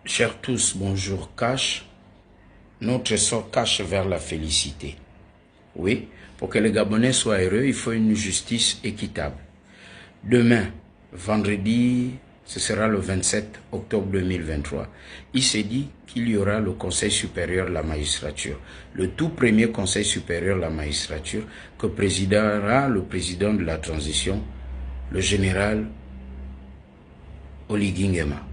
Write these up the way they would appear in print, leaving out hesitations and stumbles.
Chers tous, bonjour. Cash, notre sort cache vers la félicité. Oui, pour que les Gabonais soient heureux, il faut une justice équitable. Demain, vendredi, ce sera le 27 octobre 2023. Il s'est dit qu'il y aura le Conseil supérieur de la magistrature, le tout premier Conseil supérieur de la magistrature que présidera le président de la transition, le général Oligui Nguema.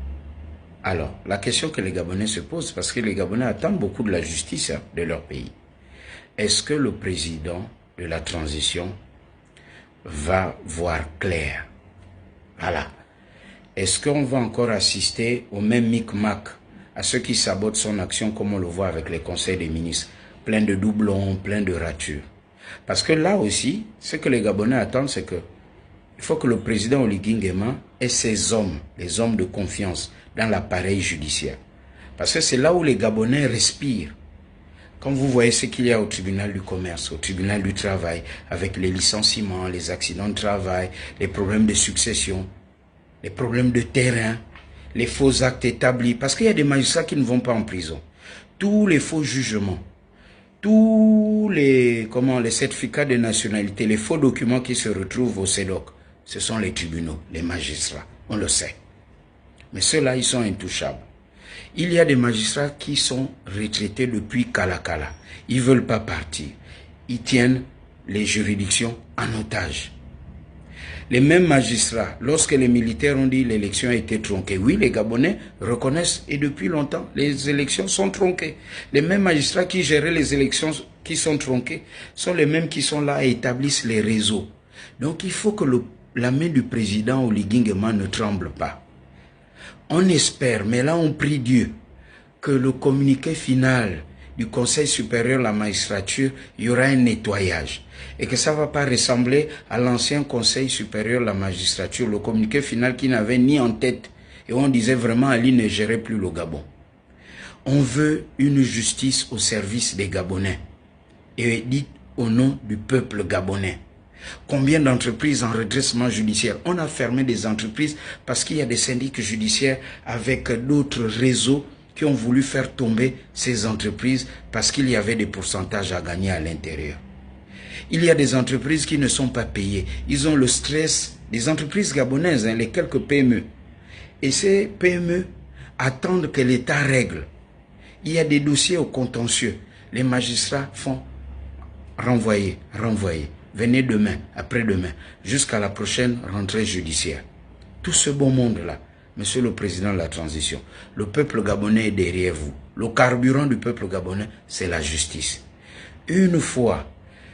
Alors, la question que les Gabonais se posent, parce que les Gabonais attendent beaucoup de la justice de leur pays, est-ce que le président de la transition va voir clair? Voilà. Est-ce qu'on va encore assister au même micmac, à ceux qui sabotent son action comme on le voit avec les conseils des ministres, plein de doublons, plein de ratures? Parce que là aussi, ce que les Gabonais attendent, c'est que il faut que le président Oligui Nguema ait ses hommes, les hommes de confiance, dans l'appareil judiciaire. Parce que c'est là où les Gabonais respirent. Quand vous voyez ce qu'il y a au tribunal du commerce, au tribunal du travail, avec les licenciements, les accidents de travail, les problèmes de succession, les problèmes de terrain, les faux actes établis, parce qu'il y a des magistrats qui ne vont pas en prison. Tous les faux jugements, tous les certificats de nationalité, les faux documents qui se retrouvent au CEDOC, ce sont les tribunaux, les magistrats, on le sait. Mais ceux-là, ils sont intouchables. Il y a des magistrats qui sont retraités depuis Kalakala. Ils ne veulent pas partir. Ils tiennent les juridictions en otage. Les mêmes magistrats, lorsque les militaires ont dit que l'élection a été tronquée, oui, les Gabonais reconnaissent et depuis longtemps, les élections sont tronquées. Les mêmes magistrats qui géraient les élections qui sont tronquées sont les mêmes qui sont là et établissent les réseaux. Donc il faut que la main du président Oligui Nguema ne tremble pas. On espère, mais là on prie Dieu, que le communiqué final du Conseil supérieur de la magistrature, il y aura un nettoyage. Et que ça ne va pas ressembler à l'ancien Conseil supérieur de la magistrature, le communiqué final qui n'avait ni en tête. Et on disait vraiment Ali ne gérait plus le Gabon. On veut une justice au service des Gabonais. Et dit au nom du peuple gabonais. Combien d'entreprises en redressement judiciaire? On a fermé des entreprises parce qu'il y a des syndics judiciaires avec d'autres réseaux qui ont voulu faire tomber ces entreprises parce qu'il y avait des pourcentages à gagner à l'intérieur. Il y a des entreprises qui ne sont pas payées. Ils ont le stress des entreprises gabonaises, les quelques PME. Et ces PME attendent que l'État règle. Il y a des dossiers au contentieux. Les magistrats font renvoyer. Venez demain, après-demain, jusqu'à la prochaine rentrée judiciaire. Tout ce beau monde-là, monsieur le président de la transition, le peuple gabonais est derrière vous. Le carburant du peuple gabonais, c'est la justice. Une fois,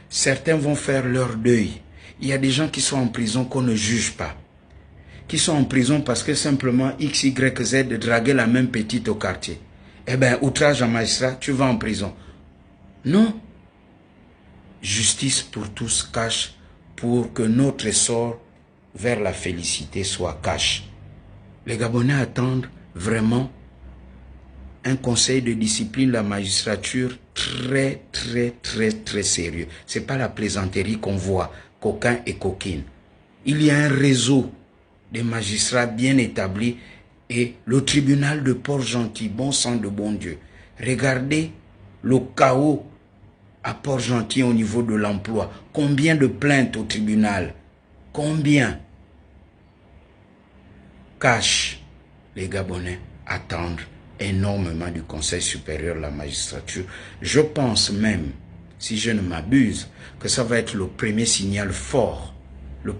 certains vont faire leur deuil. Il y a des gens qui sont en prison qu'on ne juge pas. Qui sont en prison parce que simplement X, Y, Z draguaient la même petite au quartier. Eh bien, outrage à magistrat, tu vas en prison. Non. Justice pour tous cash pour que notre essor vers la félicité soit cash. Les Gabonais attendent vraiment un conseil de discipline de la magistrature très sérieux. Ce n'est pas la plaisanterie qu'on voit, coquin et coquine. Il y a un réseau de magistrats bien établi et le tribunal de Port-Gentil, bon sang de bon Dieu. Regardez le chaos à Port-Gentil au niveau de l'emploi. Combien de plaintes au tribunal? Combien? Cash, les Gabonais attendent énormément du Conseil supérieur de la magistrature. Je pense même, si je ne m'abuse, que ça va être le premier signal fort du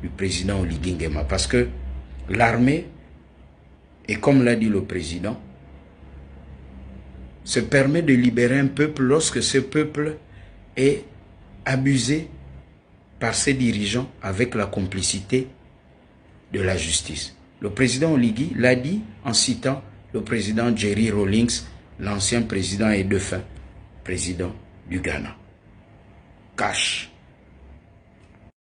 président Oligui Nguema. Parce que l'armée, et comme l'a dit le président, se permet de libérer un peuple lorsque ce peuple est abusé par ses dirigeants avec la complicité de la justice. Le président Oligui l'a dit en citant le président Jerry Rawlings, l'ancien président et défunt président du Ghana. Cash.